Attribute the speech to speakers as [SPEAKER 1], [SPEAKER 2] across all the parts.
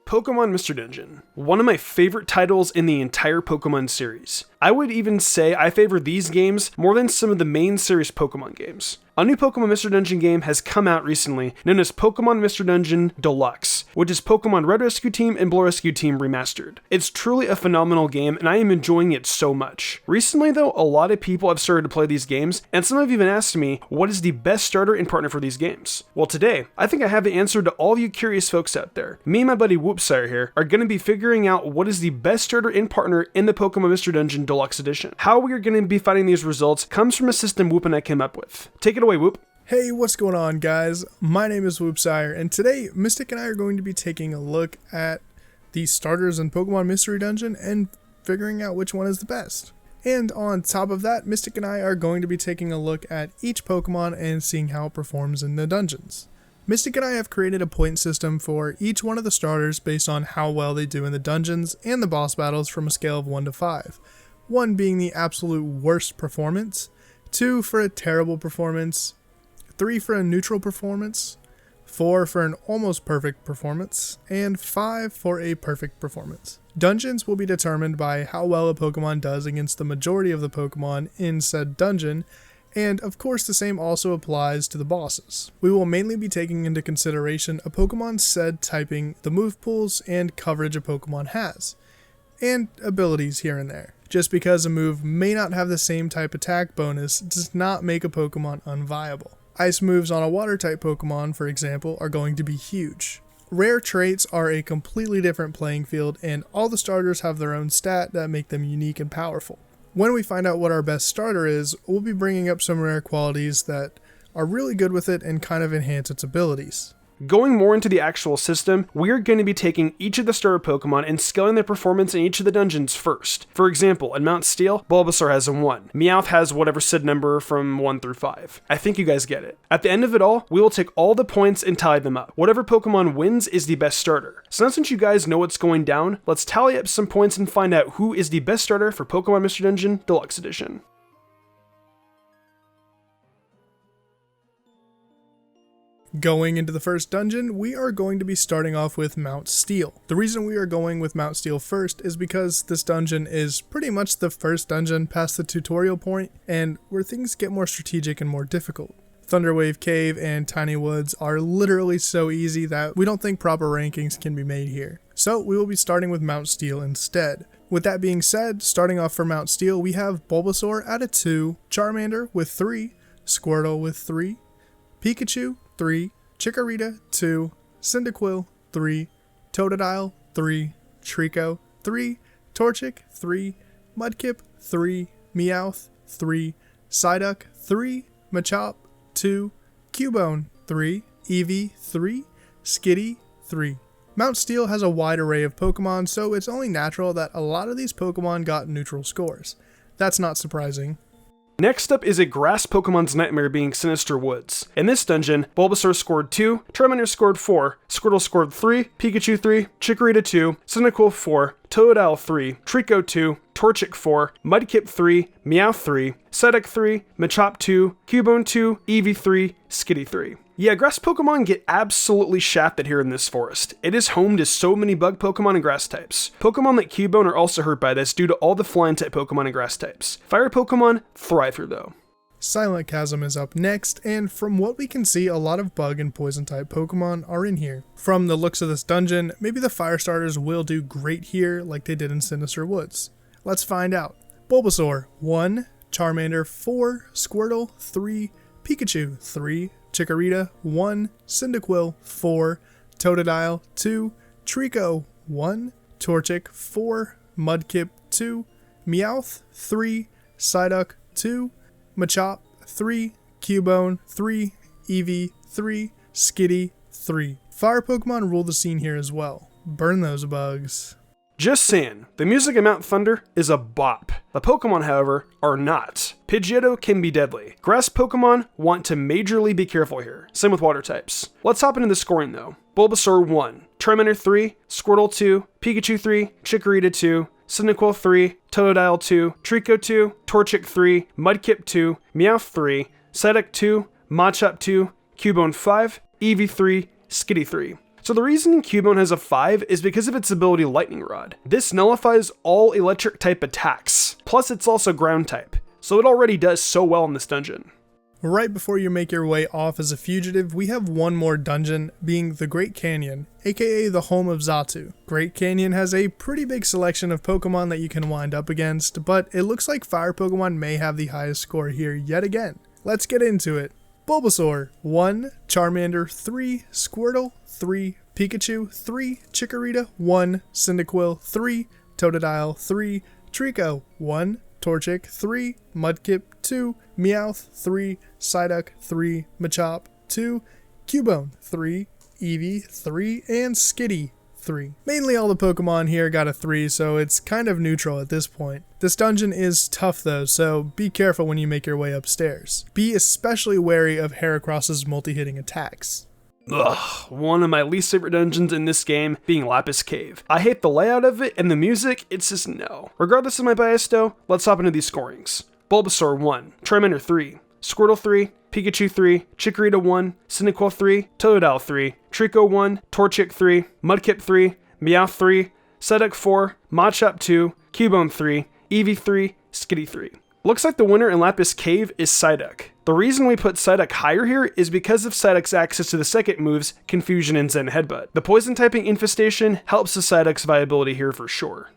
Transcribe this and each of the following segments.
[SPEAKER 1] Pokemon Mystery Dungeon, one of my favorite titles in the entire Pokemon series. I would even say I favor these games more than some of the main series Pokemon games. A new Pokemon Mystery Dungeon game has come out recently known as Pokemon Mystery Dungeon Deluxe, which is Pokemon Red Rescue Team and Blue Rescue Team remastered. It's truly a phenomenal game and I am enjoying it so much. Recently though, a lot of people have started to play these games and some have even asked me what is the best starter and partner for these games. Well today, I think I have the answer to all you curious folks out there. Me and my buddy Woopsire here are going to be figuring out what is the best starter and partner in the Pokemon Mystery Dungeon Deluxe Edition. How we are going to be finding these results comes from a system Woop and I came up with. Take it away, Woop.
[SPEAKER 2] Hey, what's going on guys? My name is Woopsire, and today Mystic and I are going to be taking a look at the starters in Pokemon Mystery Dungeon and figuring out which one is the best. And on top of that, Mystic and I are going to be taking a look at each Pokemon and seeing how it performs in the dungeons. Mystic and I have created a point system for each one of the starters based on how well they do in the dungeons and the boss battles from a scale of 1 to 5. 1 being the absolute worst performance, 2 for a terrible performance, 3 for a neutral performance, 4 for an almost perfect performance, and 5 for a perfect performance. Dungeons will be determined by how well a Pokemon does against the majority of the Pokemon in said dungeon, and of course the same also applies to the bosses. We will mainly be taking into consideration a Pokemon's said typing, the move pools, and coverage a Pokemon has, and abilities here and there. Just because a move may not have the same type attack bonus does not make a Pokemon unviable. Ice moves on a water type Pokemon, for example, are going to be huge. Rare traits are a completely different playing field, and all the starters have their own stat that make them unique and powerful. When we find out what our best starter is, we'll be bringing up some rare qualities that are really good with it and kind of enhance its abilities.
[SPEAKER 1] Going more into the actual system, we're going to be taking each of the starter Pokemon and scaling their performance in each of the dungeons first. For example, in Mount Steel, Bulbasaur has a 1. Meowth has whatever said number from 1 through 5. I think you guys get it. At the end of it all, we will take all the points and tally them up. Whatever Pokemon wins is the best starter. So now since you guys know what's going down, let's tally up some points and find out who is the best starter for Pokemon Mystery Dungeon Deluxe Edition.
[SPEAKER 2] Going into the first dungeon, we are going to be starting off with Mount Steel. The reason we are going with Mount Steel first is because this dungeon is pretty much the first dungeon past the tutorial point and where things get more strategic and more difficult. Thunderwave Cave and Tiny Woods are literally so easy that we don't think proper rankings can be made here. So we will be starting with Mount Steel instead. With that being said, starting off for Mount Steel, we have Bulbasaur at a 2, Charmander with 3, Squirtle with 3, Pikachu 3, Chikorita 2, Cyndaquil 3, Totodile 3, Trico 3, Torchic 3, Mudkip 3, Meowth 3, Psyduck 3, Machop 2, Cubone 3, Eevee 3, Skitty 3. Mount Steel has a wide array of Pokemon, so it's only natural that a lot of these Pokemon got neutral scores. That's not surprising.
[SPEAKER 1] Next up is a grass Pokemon's nightmare being Sinister Woods. In this dungeon, Bulbasaur scored 2, Charmander scored 4, Squirtle scored 3, Pikachu 3, Chikorita 2, Cyndaquil 4, Totodile 3, Trico 2, Torchic 4, Mudkip 3, Meowth 3, Psyduck 3, Machop 2, Cubone 2, Eevee 3, Skitty 3. Yeah, grass Pokemon get absolutely shafted here in this forest. It is home to so many bug Pokemon and grass types. Pokemon like Cubone are also hurt by this due to all the flying type Pokemon and grass types. Fire Pokemon thrive here though.
[SPEAKER 2] Silent Chasm is up next, and from what we can see, a lot of bug and poison type Pokemon are in here. From the looks of this dungeon, maybe the fire starters will do great here like they did in Sinister Woods. Let's find out. Bulbasaur 1, Charmander 4, Squirtle 3, Pikachu 3, Chikorita 1, Cyndaquil 4, Totodile 2, Trico 1, Torchic 4, Mudkip 2, Meowth 3, Psyduck 2, Machop 3, Cubone 3, Eevee 3, Skitty 3. Fire Pokemon rule the scene here as well. Burn those bugs.
[SPEAKER 1] Just saying, the music in Mount Thunder is a bop. The Pokemon, however, are not. Pidgeotto can be deadly. Grass Pokemon want to majorly be careful here. Same with water types. Let's hop into the scoring though. Bulbasaur 1, Charmander 3, Squirtle 2, Pikachu 3, Chikorita 2, Cyndaquil 3, Totodile 2, Trico 2, Torchic 3, Mudkip 2, Meowth 3, Psyduck 2, Machop 2, Cubone 5, Eevee 3, Skitty 3. So the reason Cubone has a 5 is because of its ability Lightning Rod. This nullifies all electric type attacks, plus it's also ground type, so it already does so well in this dungeon.
[SPEAKER 2] Right before you make your way off as a fugitive, we have one more dungeon, being the Great Canyon, aka the home of Xatu. Great Canyon has a pretty big selection of Pokemon that you can wind up against, but it looks like Fire Pokemon may have the highest score here yet again. Let's get into it. Bulbasaur, 1, Charmander, 3, Squirtle, 3, Pikachu, 3, Chikorita, 1, Cyndaquil, 3, Totodile, 3, Trico, 1, Torchic, 3, Mudkip, 2, Meowth, 3, Psyduck, 3, Machop, 2, Cubone, 3, Eevee, 3, and Skitty, 3. Mainly all the Pokemon here got a 3, so it's kind of neutral at this point. This dungeon is tough though, so be careful when you make your way upstairs. Be especially wary of Heracross's multi-hitting attacks.
[SPEAKER 1] Ugh, one of my least favorite dungeons in this game being Lapis Cave. I hate the layout of it, and the music, it's just no. Regardless of my bias though, let's hop into these scorings. Bulbasaur 1, Charmander 3, Squirtle 3, Pikachu 3, Chikorita 1, Cyndaquil 3, Totodile 3, Trico 1, Torchic 3, Mudkip 3, Meowth 3, Psyduck 4, Machop 2, Cubone 3, Eevee 3, Skitty 3. Looks like the winner in Lapis Cave is Psyduck. The reason we put Psyduck higher here is because of Psyduck's access to the second moves, Confusion and Zen Headbutt. The poison typing Infestation helps the Psyduck's viability here for sure.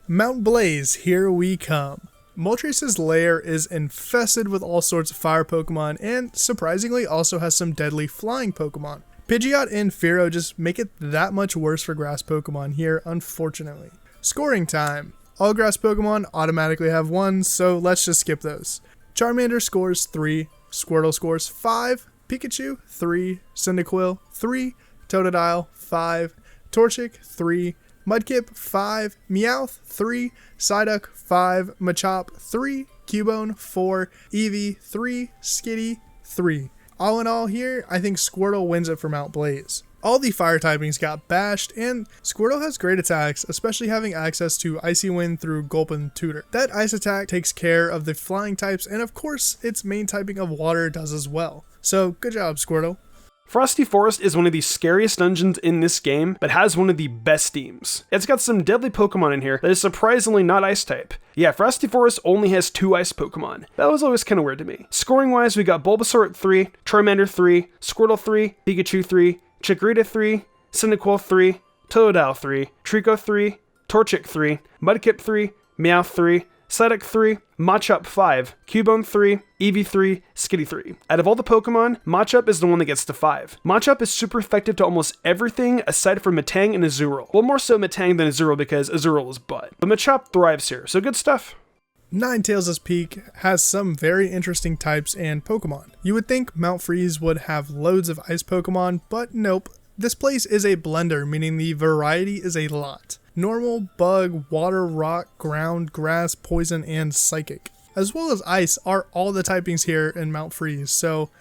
[SPEAKER 2] Mount Blaze, here we come. Moltres' lair is infested with all sorts of fire Pokemon and surprisingly also has some deadly flying Pokemon. Pidgeot and Fearow just make it that much worse for grass Pokemon here, unfortunately. Scoring time. All grass Pokemon automatically have 1, so let's just skip those. Charmander scores 3, Squirtle scores 5, Pikachu 3, Cyndaquil 3, Totodile 5, Torchic 3, Mudkip 5, Meowth 3, Psyduck 5, Machop 3, Cubone 4, Eevee 3, Skitty 3. All in all here, I think Squirtle wins it for Mount Blaze. All the fire typings got bashed, and Squirtle has great attacks, especially having access to Icy Wind through Gulp and Tutor. That ice attack takes care of the flying types, and of course, its main typing of water does as well. So, good job, Squirtle.
[SPEAKER 1] Frosty Forest is one of the scariest dungeons in this game, but has one of the best themes. It's got some deadly Pokemon in here that is surprisingly not ice type. Yeah, Frosty Forest only has 2 ice Pokemon. That was always kind of weird to me. Scoring wise, we got Bulbasaur at 3, Charmander 3, Squirtle 3, Pikachu 3, Chikorita 3, Cyndaquil 3, Totodile 3, Trico 3, Torchic 3, Mudkip 3, Meowth 3, Psyduck 3, Machop 5, Cubone 3, Eevee 3, Skitty 3. Out of all the Pokemon, Machop is the one that gets to 5. Machop is super effective to almost everything aside from Metang and Azurill. Well, more so Metang than Azurill because Azurill is butt. But Machop thrives here, so good stuff.
[SPEAKER 2] Ninetales' Peak has some very interesting types and Pokemon. You would think Mount Freeze would have loads of ice Pokemon, but nope. This place is a blender, meaning the variety is a lot. Normal, bug, water, rock, ground, grass, poison, and psychic. As well as ice are all the typings here in Mount Freeze, so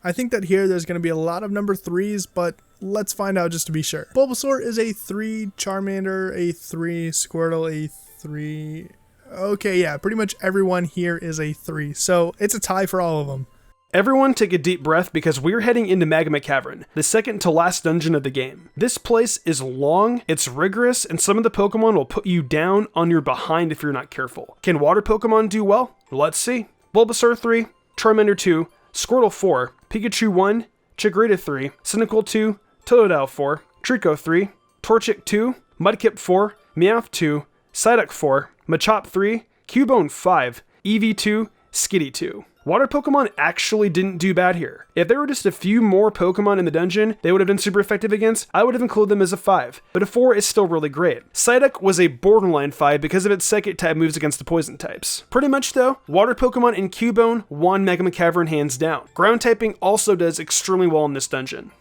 [SPEAKER 2] I think that here there's going to be a lot of number 3s, but let's find out just to be sure. Bulbasaur is a 3, Charmander a 3, Squirtle a 3... Okay, yeah, pretty much everyone here is a 3, so it's a tie for all of them.
[SPEAKER 1] Everyone take a deep breath because we're heading into Magma Cavern, the second to last dungeon of the game. This place is long, it's rigorous, and some of the Pokemon will put you down on your behind if you're not careful. Can water Pokemon do well? Let's see. Bulbasaur 3, Charmander 2, Squirtle 4, Pikachu 1, Chikorita 3, Cyndaquil 2, Totodile 4, Trico 3, Torchic 2, Mudkip 4, Meowth 2, Psyduck 4, Machop 3, Cubone 5, Eevee 2, Skitty 2. Water Pokemon actually didn't do bad here. If there were just a few more Pokemon in the dungeon they would have been super effective against, I would have included them as a 5, but a 4 is still really great. Psyduck was a borderline 5 because of its psychic type moves against the poison types. Pretty much though, Water Pokemon and Cubone won Magma Cavern hands down. Ground typing also does extremely well in this dungeon.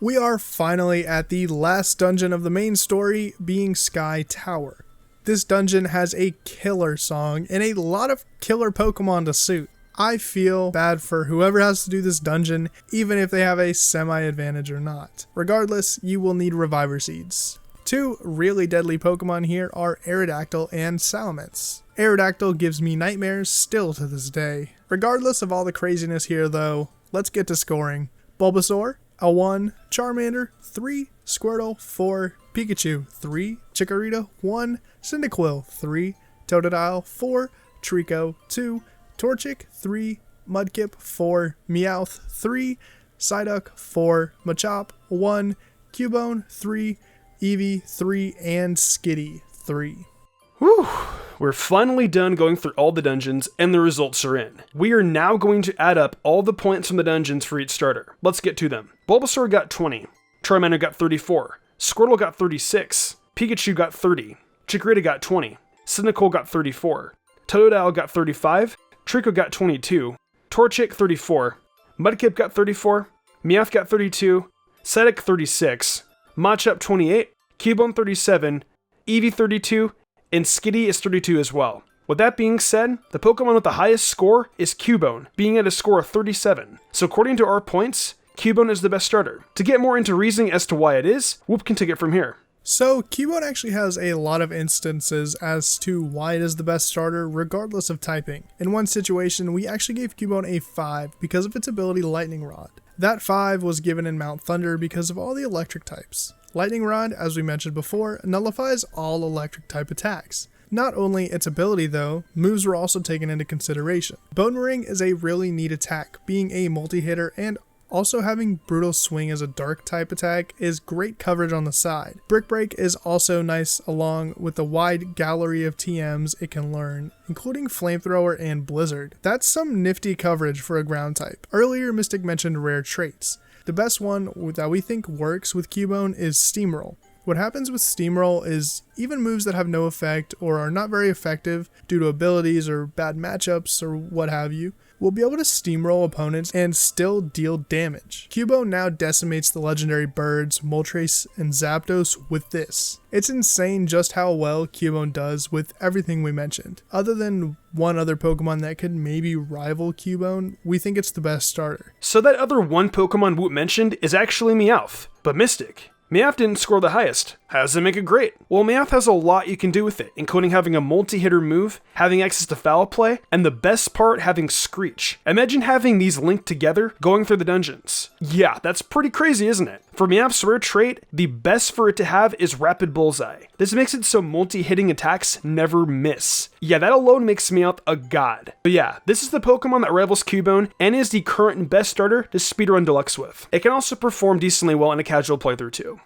[SPEAKER 2] We are finally at the last dungeon of the main story, being Sky Tower. This dungeon has a killer song and a lot of killer Pokemon to suit. I feel bad for whoever has to do this dungeon, even if they have a semi-advantage or not. Regardless, you will need Reviver Seeds. 2 really deadly Pokemon here are Aerodactyl and Salamence. Aerodactyl gives me nightmares still to this day. Regardless of all the craziness here though, let's get to scoring. Bulbasaur, a 1, Charmander, 3, Squirtle, 4, Pikachu, 3, Chikorita, 1, Cyndaquil, 3, Totodile, 4, Trico, 2, Torchic, 3, Mudkip, 4, Meowth, 3, Psyduck, 4, Machop, 1, Cubone, 3, Eevee, 3, and Skitty, 3.
[SPEAKER 1] Whew. We're finally done going through all the dungeons, and the results are in. We are now going to add up all the points from the dungeons for each starter. Let's get to them. Bulbasaur got 20, Charmander got 34, Squirtle got 36, Pikachu got 30, Chikorita got 20, Cyndaquil got 34, Totodile got 35, Trico got 22, Torchic 34, Mudkip got 34, Meowth got 32, Psyduck 36, Machop 28, Cubone 37, Eevee 32, and Skitty is 32 as well. With that being said, the Pokemon with the highest score is Cubone, being at a score of 37. So according to our points, Cubone is the best starter. To get more into reasoning as to why it is, Woop can take it from here.
[SPEAKER 2] So, Cubone actually has a lot of instances as to why it is the best starter, regardless of typing. In one situation, we actually gave Cubone a 5 because of its ability Lightning Rod. That 5 was given in Mount Thunder because of all the electric types. Lightning Rod, as we mentioned before, nullifies all electric type attacks. Not only its ability though, moves were also taken into consideration. Bone Ring is a really neat attack, being a multi-hitter and also having Brutal Swing as a dark type attack is great coverage on the side. Brick Break is also nice along with the wide gallery of TMs it can learn, including Flamethrower and Blizzard. That's some nifty coverage for a ground type. Earlier Mystic mentioned rare traits. The best one that we think works with Cubone is Steamroll. What happens with Steamroll is even moves that have no effect or are not very effective due to abilities or bad matchups or what have you, will be able to steamroll opponents and still deal damage. Cubone now decimates the legendary birds, Moltres and Zapdos with this. It's insane just how well Cubone does with everything we mentioned. Other than one other Pokemon that could maybe rival Cubone, we think it's the best starter.
[SPEAKER 1] So that other one Pokemon Woop mentioned is actually Meowth, but Mystic. Meowth didn't score the highest. How does it make it great? Well, Meowth has a lot you can do with it, including having a multi-hitter move, having access to foul play, and the best part, having Screech. Imagine having these linked together going through the dungeons. Yeah, that's pretty crazy, isn't it? For Meowth's rare trait, the best for it to have is Rapid Bullseye. This makes it so multi-hitting attacks never miss. Yeah, that alone makes Meowth a god. But yeah, this is the Pokemon that rivals Cubone and is the current best starter to speedrun Deluxe with. It can also perform decently well in a casual playthrough too.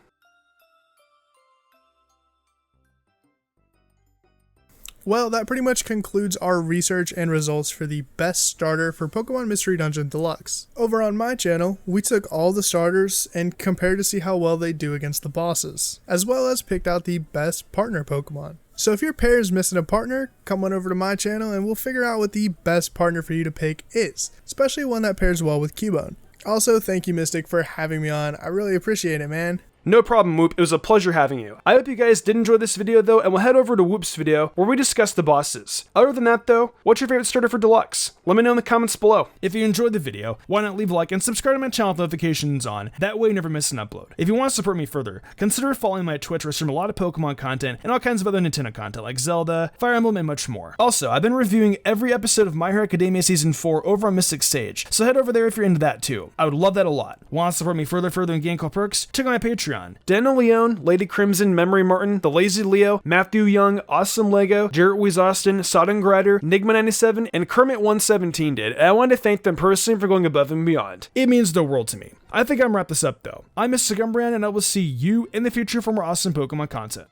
[SPEAKER 2] Well, that pretty much concludes our research and results for the best starter for Pokemon Mystery Dungeon Deluxe. Over on my channel, we took all the starters and compared to see how well they do against the bosses, as well as picked out the best partner Pokemon. So if your pair is missing a partner, come on over to my channel and we'll figure out what the best partner for you to pick is, especially one that pairs well with Cubone. Also, thank you Mystic for having me on, I really appreciate it, man.
[SPEAKER 1] No problem, Woop. It was a pleasure having you. I hope you guys did enjoy this video, though, and we'll head over to Woop's video, where we discuss the bosses. Other than that, though, what's your favorite starter for Deluxe? Let me know in the comments below. If you enjoyed the video, why not leave a like and subscribe to my channel with notifications on. That way you never miss an upload. If you want to support me further, consider following my Twitch, where I stream a lot of Pokemon content and all kinds of other Nintendo content like Zelda, Fire Emblem, and much more. Also, I've been reviewing every episode of My Hero Academia Season 4 over on Mystic Sage, so head over there if you're into that too. I would love that a lot. Want to support me further in game called Perks? Check out my Patreon. Daniel Leone, Lady Crimson, Memory Martin, The Lazy Leo, Matthew Young, Awesome Lego, Jarrett Weiss Austin, Sodden Grider, Nigma97, and Kermit117 did, and I want to thank them personally for going above and beyond. It means the world to me. I think I'm gonna wrap this up though. I'm Mr. Gumbrand, and I will see you in the future for more awesome Pokemon content.